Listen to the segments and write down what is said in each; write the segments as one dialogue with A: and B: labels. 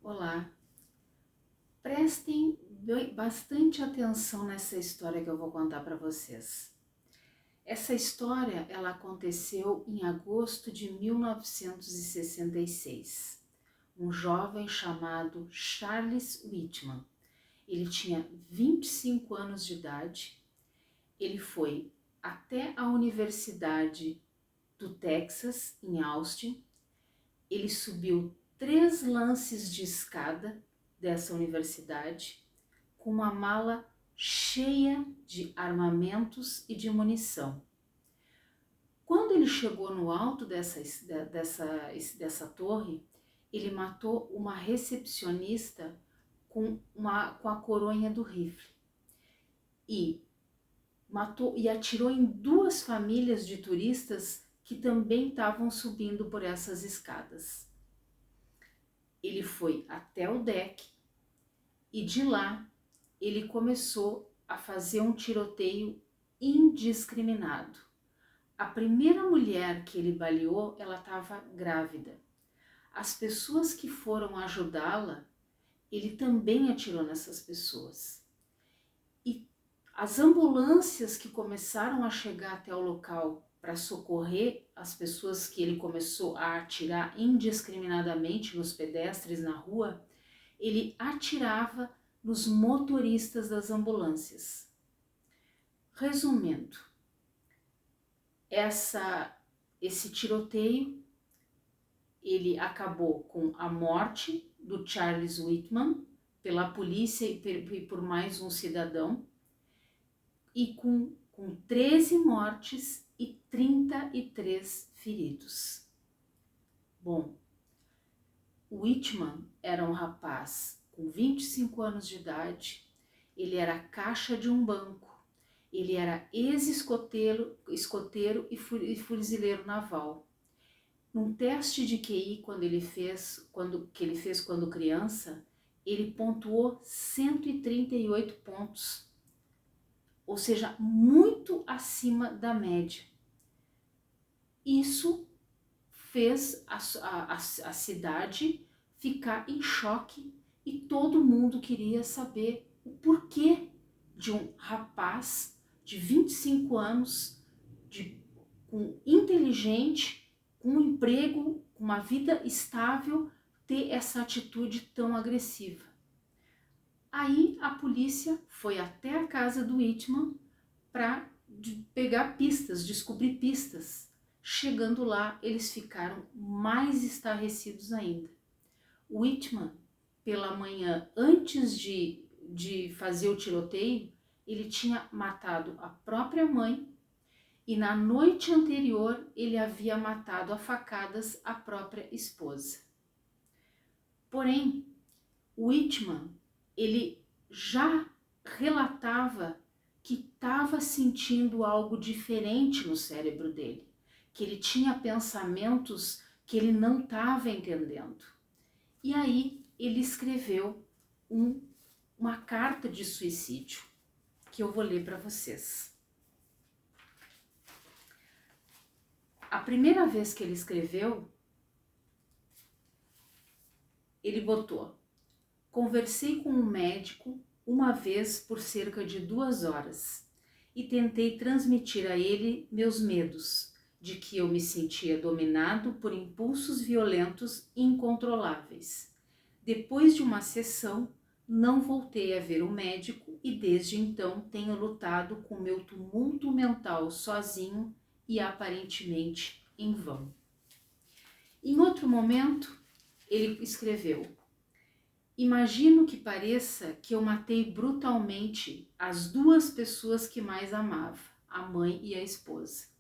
A: Olá, prestem bastante atenção nessa história que eu vou contar para vocês. Essa história ela aconteceu em agosto de 1966. Um jovem chamado Charles Whitman. Ele tinha 25 anos de idade. Ele foi até a Universidade do Texas, em Austin. Ele subiu 3 lances de escada dessa universidade com uma mala cheia de armamentos e de munição. Quando ele chegou no alto dessa torre, ele matou uma recepcionista com a coronha do rifle e atirou em 2 famílias de turistas que também estavam subindo por essas escadas. Ele foi até o deck e de lá ele começou a fazer um tiroteio indiscriminado. A primeira mulher que ele baleou, ela estava grávida. As pessoas que foram ajudá-la, ele também atirou nessas pessoas. E as ambulâncias que começaram a chegar até o local para socorrer as pessoas que ele começou a atirar indiscriminadamente nos pedestres na rua, ele atirava nos motoristas das ambulâncias. Resumindo, esse tiroteio ele acabou com a morte do Charles Whitman pela polícia e por mais um cidadão, e com 13 mortes e 33 feridos. Bom, Whitman era um rapaz com 25 anos de idade, ele era caixa de um banco, ele era ex-escoteiro e fuzileiro naval. Num teste de QI que ele fez quando criança, ele pontuou 138 pontos, ou seja, muito acima da média. Isso fez a cidade ficar em choque e todo mundo queria saber o porquê de um rapaz de 25 anos, inteligente, com um emprego, com uma vida estável, ter essa atitude tão agressiva. Aí a polícia foi até a casa do Whitman para pegar pistas, descobrir pistas. Chegando lá, eles ficaram mais estarrecidos ainda. O Whitman, pela manhã, antes de fazer o tiroteio, ele tinha matado a própria mãe e na noite anterior ele havia matado a facadas a própria esposa. Porém, o Whitman, ele já relatava que estava sentindo algo diferente no cérebro dele, que ele tinha pensamentos que ele não estava entendendo. E aí ele escreveu uma carta de suicídio, que eu vou ler para vocês. A primeira vez que ele escreveu, ele botou: conversei com um médico uma vez por cerca de 2 horas e tentei transmitir a ele meus medos de que eu me sentia dominado por impulsos violentos e incontroláveis. Depois de uma sessão, não voltei a ver o médico e desde então tenho lutado com meu tumulto mental sozinho e aparentemente em vão. Em outro momento, ele escreveu: imagino que pareça que eu matei brutalmente as 2 pessoas que mais amava, a mãe e a esposa.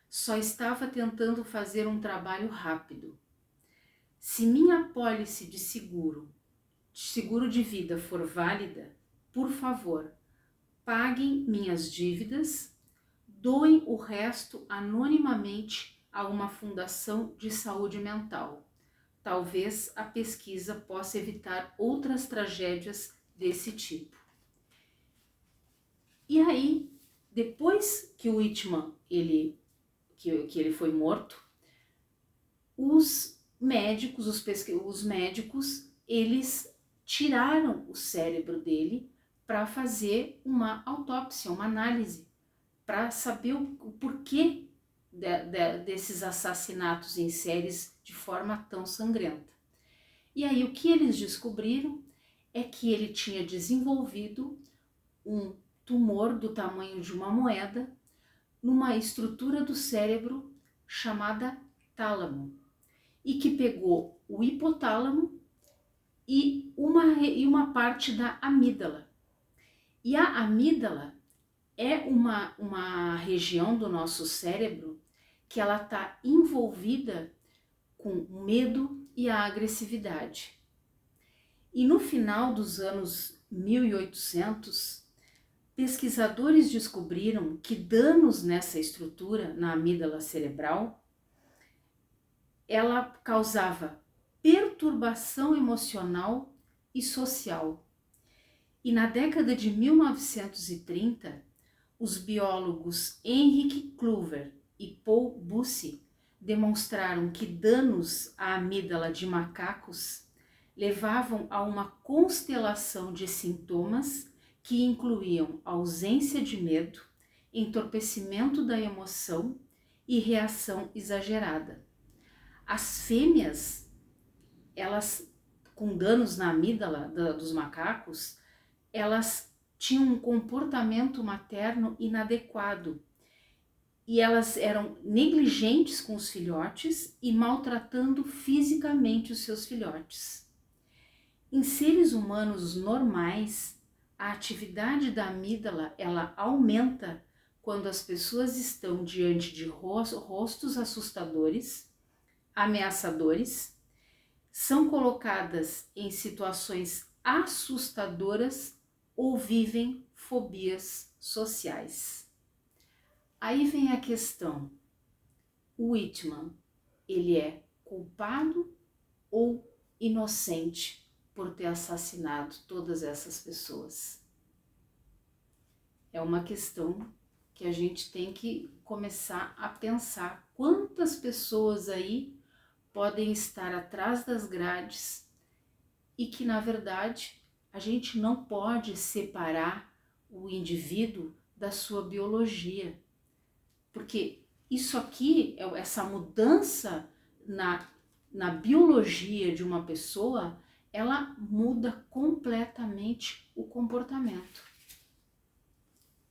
A: Só estava tentando fazer um trabalho rápido. Se minha apólice de seguro de vida for válida, por favor, paguem minhas dívidas, doem o resto anonimamente a uma fundação de saúde mental. Talvez a pesquisa possa evitar outras tragédias desse tipo. E aí, depois que o Whitman ele foi morto, os médicos eles tiraram o cérebro dele para fazer uma autópsia, uma análise, para saber o porquê desses assassinatos em séries de forma tão sangrenta. E aí o que eles descobriram é que ele tinha desenvolvido um tumor do tamanho de uma moeda numa estrutura do cérebro chamada tálamo, e que pegou o hipotálamo e uma parte da amígdala. E a amígdala é uma região do nosso cérebro que ela está envolvida com o medo e a agressividade. E no final dos anos 1800, pesquisadores descobriram que danos nessa estrutura, na amígdala cerebral, ela causava perturbação emocional e social. E na década de 1930, os biólogos Henrik Kluver e Paul Busse demonstraram que danos à amígdala de macacos levavam a uma constelação de sintomas que incluíam ausência de medo, entorpecimento da emoção e reação exagerada. As fêmeas, elas com danos na amígdala dos macacos, elas tinham um comportamento materno inadequado e elas eram negligentes com os filhotes e maltratando fisicamente os seus filhotes. Em seres humanos normais, a atividade da amígdala ela aumenta quando as pessoas estão diante de rostos assustadores, ameaçadores, são colocadas em situações assustadoras ou vivem fobias sociais. Aí vem a questão, o Whitman, ele é culpado ou inocente por ter assassinado todas essas pessoas? É uma questão que a gente tem que começar a pensar quantas pessoas aí podem estar atrás das grades e que, na verdade, a gente não pode separar o indivíduo da sua biologia. Porque isso aqui, essa mudança na biologia de uma pessoa, ela muda completamente o comportamento.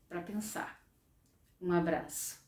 A: Para pensar. Um abraço.